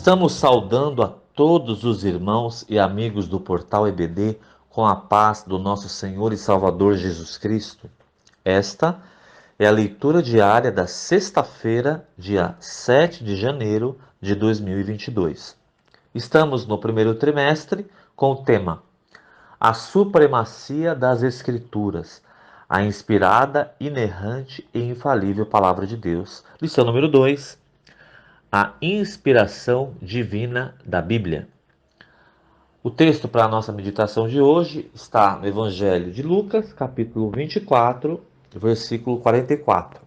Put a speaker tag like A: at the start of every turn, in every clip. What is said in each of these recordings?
A: Estamos saudando a todos os irmãos e amigos do Portal EBD com a paz do nosso Senhor e Salvador Jesus Cristo. Esta é a leitura diária da sexta-feira, dia 7 de janeiro de 2022. Estamos no primeiro trimestre com o tema A Supremacia das Escrituras, a inspirada, inerrante e infalível Palavra de Deus. Lição número 2. A inspiração divina da Bíblia. O texto para a nossa meditação de hoje está no Evangelho de Lucas, capítulo 24, versículo 44.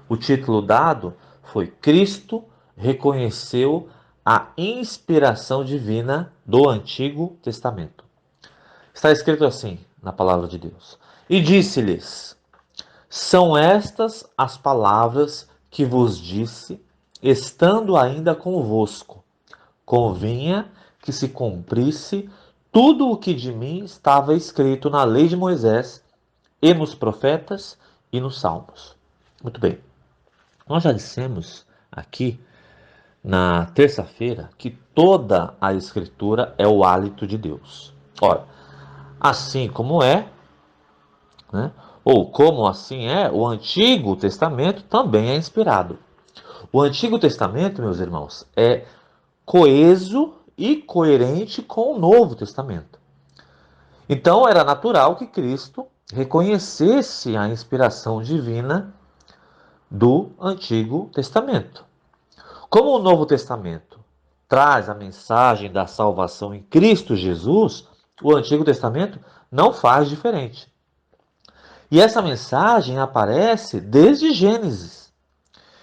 A: O título dado foi Cristo reconheceu a inspiração divina do Antigo Testamento. Está escrito assim na palavra de Deus. E disse-lhes: São estas as palavras que vos disse, estando ainda convosco. Convinha que se cumprisse tudo o que de mim estava escrito na lei de Moisés, e nos profetas e nos salmos. Muito bem. Nós já dissemos aqui na terça-feira que toda a escritura é o hálito de Deus. Ora, assim como é, né? Ou como assim é, o Antigo Testamento também é inspirado. O Antigo Testamento, meus irmãos, é coeso e coerente com o Novo Testamento. Então era natural que Cristo reconhecesse a inspiração divina do Antigo Testamento. Como o Novo Testamento traz a mensagem da salvação em Cristo Jesus, o Antigo Testamento não faz diferente. E essa mensagem aparece desde Gênesis.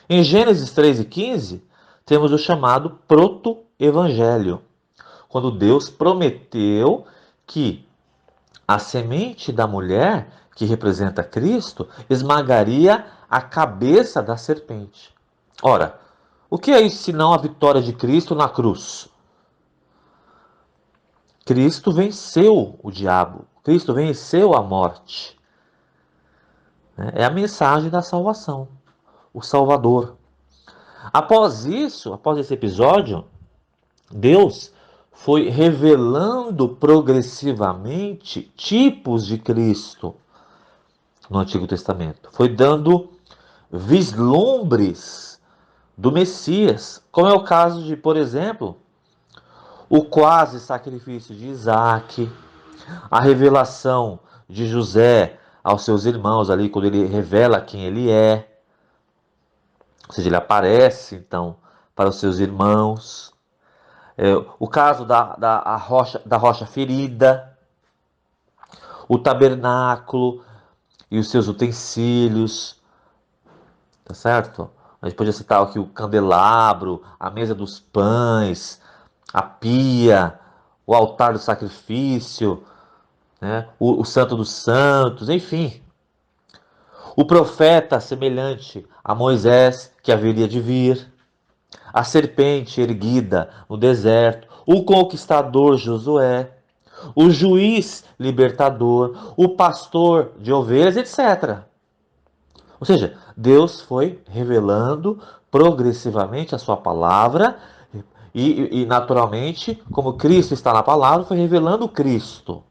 A: Em Gênesis 3:15, temos o chamado proto-evangelho, quando Deus prometeu que a semente da mulher, que representa Cristo, esmagaria a cabeça da serpente. Ora, o que é isso senão a vitória de Cristo na cruz? Cristo venceu o diabo, Cristo venceu a morte. É a mensagem da salvação, o Salvador. Após isso, após esse episódio, Deus foi revelando progressivamente tipos de Cristo no Antigo Testamento. Foi dando vislumbres do Messias, como é o caso de, por exemplo, o quase sacrifício de Isaac, a revelação de José aos seus irmãos ali, quando ele revela quem ele é. Ou seja, ele aparece, então, para os seus irmãos. O caso da rocha ferida, o tabernáculo e os seus utensílios, tá certo? A gente podia citar aqui o candelabro, a mesa dos pães, a pia, o altar do sacrifício, né? O Santo dos Santos, enfim. O profeta semelhante a Moisés, que haveria de vir, a serpente erguida no deserto, o conquistador Josué, o juiz libertador, o pastor de ovelhas, etc. Ou seja, Deus foi revelando progressivamente a sua palavra e naturalmente, como Cristo está na palavra, foi revelando Cristo.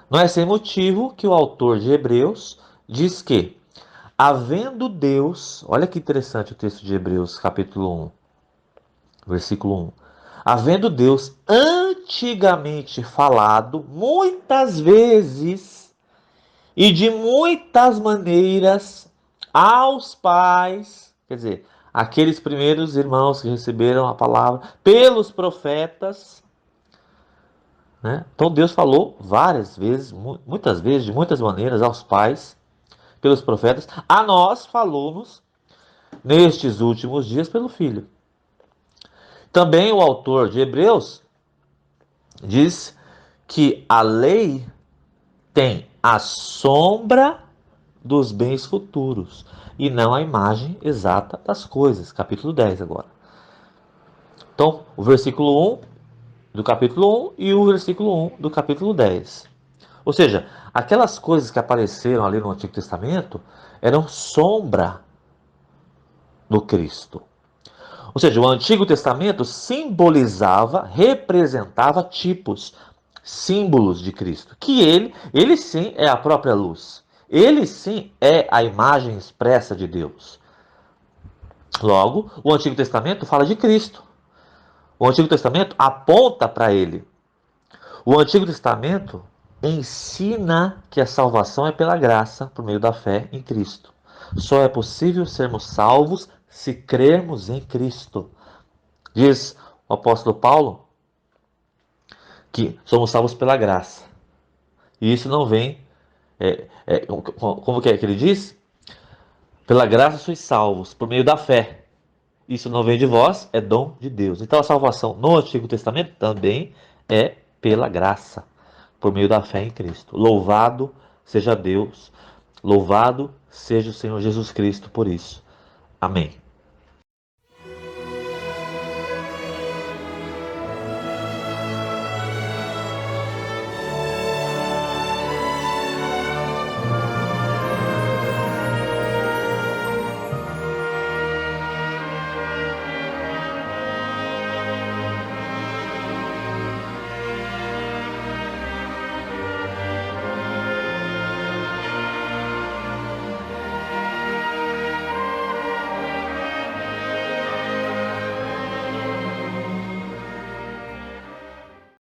A: Não é sem motivo que o autor de Hebreus diz que, havendo Deus, olha que interessante o texto de Hebreus, capítulo 1, versículo 1. Havendo Deus antigamente falado muitas vezes e de muitas maneiras aos pais, quer dizer, aqueles primeiros irmãos que receberam a palavra pelos profetas, né? Então Deus falou várias vezes, muitas vezes, de muitas maneiras aos pais, pelos profetas, a nós falou-nos nestes últimos dias pelo Filho. Também o autor de Hebreus diz que a lei tem a sombra dos bens futuros e não a imagem exata das coisas. Capítulo 10 agora. Então, o versículo 1 do capítulo 1 e o versículo 1 do capítulo 10. Ou seja, aquelas coisas que apareceram ali no Antigo Testamento eram sombra do Cristo. Ou seja, o Antigo Testamento simbolizava, representava tipos, símbolos de Cristo. Que ele sim é a própria luz. Ele sim é a imagem expressa de Deus. Logo, o Antigo Testamento fala de Cristo. O Antigo Testamento aponta para ele. O Antigo Testamento ensina que a salvação é pela graça, por meio da fé em Cristo. Só é possível sermos salvos se crermos em Cristo. Diz o apóstolo Paulo que somos salvos pela graça. E isso não vem. Como que ele diz? Pela graça sois salvos, por meio da fé. Isso não vem de vós, é dom de Deus. Então a salvação no Antigo Testamento também é pela graça, por meio da fé em Cristo. Louvado seja Deus, louvado seja o Senhor Jesus Cristo por isso. Amém.